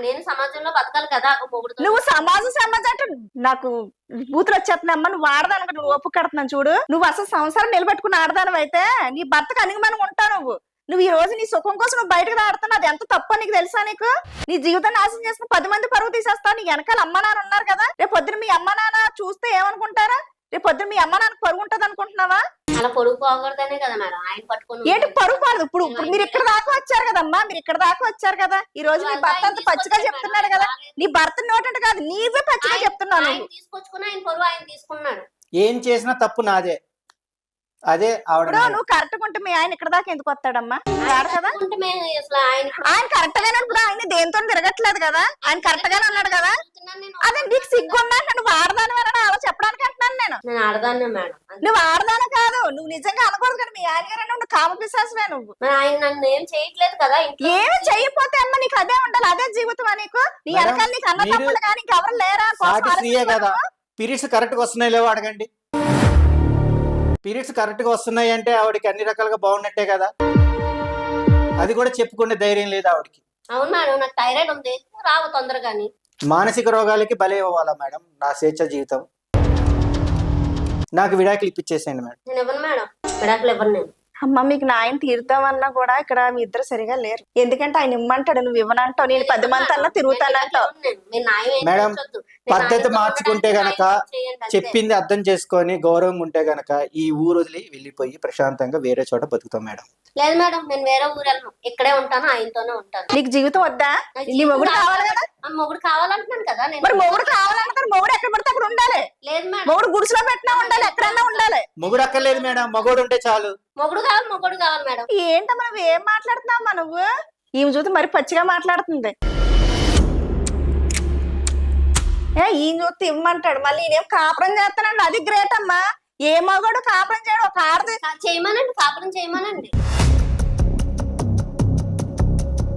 నేను సమాజంలో బతకాలి కదా మొగుడుతో. నువ్వు సమాజం అంటే నాకు బూతులు వచ్చేస్తున్నామ్మా. నువ్వు ఆడదాను నువ్వు ఒప్పు కడుతున్నాను చూడు. నువ్వు అసలు సంసారం నిలబెట్టుకుని ఆడదాను అయితే నీ భర్తకు అణిగిమని ఉంటావు. నువ్వు ఈ రోజు నీ సుఖం కోసం నువ్వు బయటకు రాడుతున్నావు. అది ఎంత తప్ప నీకు తెలుసా? నీకు నీ జీవితాన్ని నాశనం చేసిన 10 మంది పరువు తీసేస్తావు. నీ వెనకాల అమ్మ నాన్న ఉన్నారు కదా. రేపు పొద్దున మీ అమ్మ నాన్న చూస్తే ఏమనుకుంటారా? రేపు పొద్దున మీ అమ్మ నాన్న పరువు ఉంటది అనుకుంటున్నావా? అలా పొడుగు పోకూడదనే కదా మేడం ఆయన పట్టుకుని. ఏంటి పరువు కాదు. ఇప్పుడు మీరు ఇక్కడ దాకా వచ్చారు కదమ్మా, మీరు ఇక్కడ దాకా వచ్చారు కదా. ఈ రోజు నీ భర్త అంత పచ్చిగా చెప్తున్నాడు కదా. నీ భర్త నోటంటే కాదు నీవే పచ్చిగా చెప్తున్నాను. తీసుకొచ్చుకున్నా ఆయన పొరుగు ఆయన తీసుకున్నాడు. ఏం చేసినా తప్పు నాదే. అదే ఆవిడ నువ్వు కరెక్ట్ ఉంటే మీ ఆయన ఇక్కడ దాకా ఎందుకు వస్తాడమ్మా? రాడు కదా. అసలు ఆయన కరెక్ట్ గానే ఇప్పుడు ఆయన దేంతో తిరగట్లేదు కదా. ఆయన కరెక్ట్ గానే ఉన్నాడు కదా. అదే నీకు సిగ్గున్నా నువ్వు ఆడదాని వలన అలా చెప్పడానికి అంటున్నాను నేను ఆడదాన్నే మేడం. నువ్వు ఆడదాను కాదు, నువ్వు నిజంగా అనకూడదు కదా. మీ ఆయన గారు నువ్వు కామ పిశాసమే. నువ్వు ఆయన నన్ను ఏం చేయట్లేదు కదా. ఏమి చెయ్యపోతే అమ్మ నీకు అదే ఉండాలి, అదే జీవితం నీకు. నీ వెనకాల నీకు అన్న తప్పులు కానీ ఇంకెవరు లేరా? కదా పీరియడ్స్ కరెక్ట్ గా వస్తున్నాయి లేవో అడగండి. పీరియడ్స్ కరెక్ట్ గా వస్తున్నాయి అంటే ఆవిడకి అన్ని రకాలుగా బాగున్నట్టే కదా. అది కూడా చెప్పుకునే ధైర్యం లేదు ఆవిడకి. అవును మేడం, నాకు థైరాయిడ్ ఉంది, రావు తొందరగాని. మానసిక రోగాలకి బలి ఇవ్వాలా మేడం నా స్వేచ్ఛ జీవితం? నాకు విడాకులు ఇప్పించేసేయండి మేడం. నేను ఇవ్వను మేడం, విడాకులు ఇవ్వను నేను. అమ్మ మీకు నాయన తీరుతామన్నా కూడా ఇక్కడ మీ ఇద్దరు సరిగా లేరు. ఎందుకంటే ఆయన ఇమ్మంటాడు, నువ్వు ఇవ్వనంటావు. నేను 10 మంది అన్నా తిరుగుతానంటావు. మేడం పద్ధతి మార్చుకుంటే గనక, చెప్పింది అర్థం చేసుకొని గౌరవంగా ఉంటే గనక ఈ ఊరు వదిలి వెళ్ళిపోయి ప్రశాంతంగా వేరే చోట బతుకుతాం మేడం. లేదు మేడం, నేను వేరే ఊరు వెళ్ళను, ఇక్కడే ఉంటాను, ఆయనతోనే ఉంటాను. నీకు జీవితం వద్దా? నీ మొగుడు కావాలి కదా. మొగుడు కావాలంటున్నాను కదా నేను. మరి మొగుడు కావాలంటారు. మొగుడు ఎక్కడ పడితే అక్కడ ఉండాలి. లేదు మేడం, మొగుడు గుడిసెలో పెట్టినా ఉండాలి, ఎక్కడన్నా ఉండాలి. మొగుడు అక్కర్లేదు మేడం, మగోడు ఉంటే చాలు. మొగుడు కావాలి మేడం. ఏంటమ్మా నువ్వు ఏం మాట్లాడుతున్నావమ్మా నువ్వు? ఈమె చూస్తే మరి పచ్చిగా మాట్లాడుతుంది. ఈయన చూస్తే ఇమ్మంటాడు, మళ్ళీ ఈయనేం కాపురం చేస్తానండి. అది గ్రేట్ అమ్మా. ఏ మగోడు కాపురం చేయడం, ఒక ఆడది చేయమనండి, కాపురం చేయమనండి.